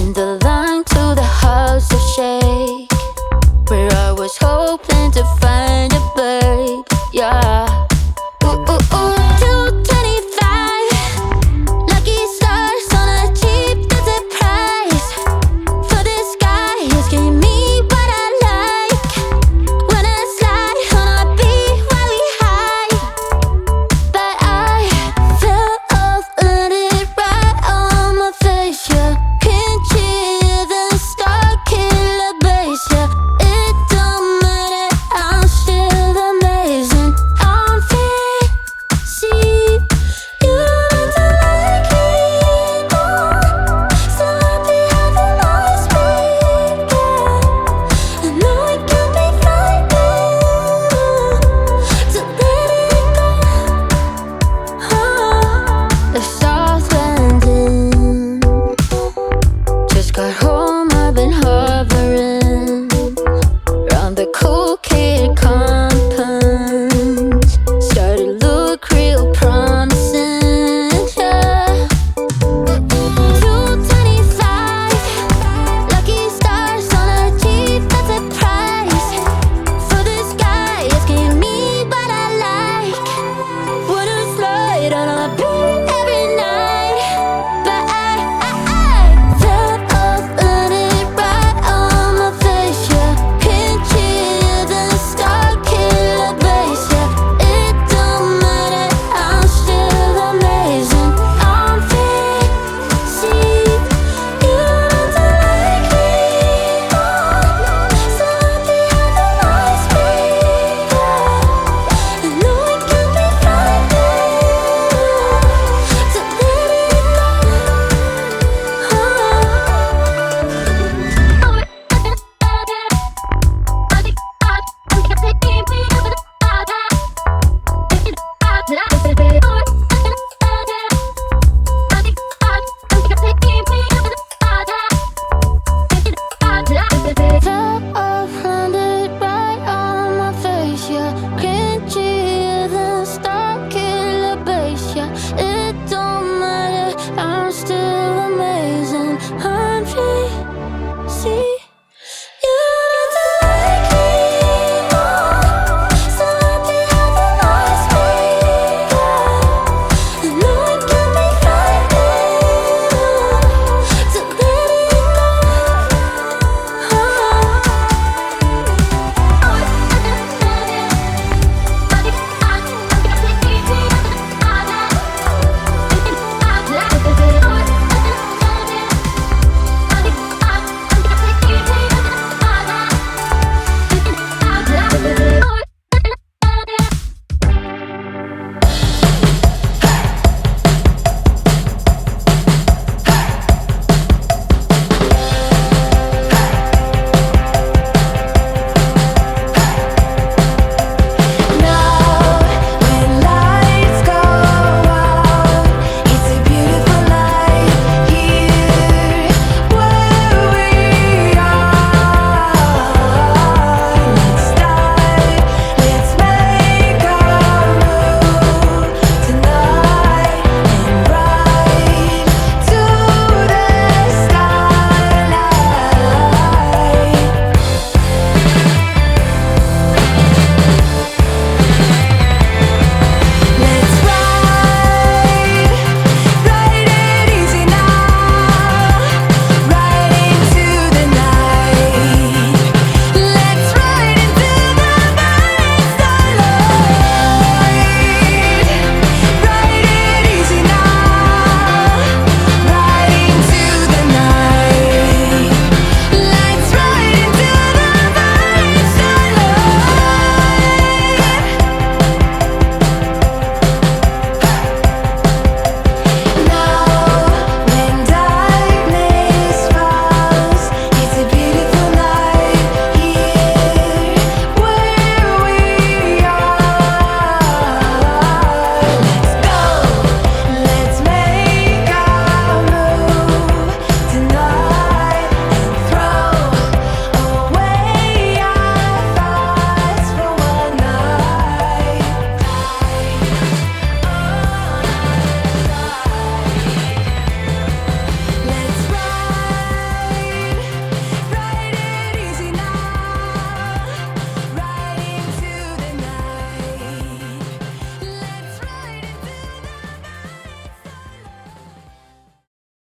in the line to the house of shake, where I was hoping to find a babe. Yeah. Ooh, ooh, ooh. 225 lucky stars on a cheap visit price. For this guy who's giving me what I like. When I slide on a beat while we high, but I fell off, let it right on my face. Yeah, can't you even start killer bass? Yeah, it don't matter, I'm still amazing. I'm fancy, you meant to like me more, so happy having always been there. I know it can be frightening to let it go. The soft landing, just got home, I've been hovering.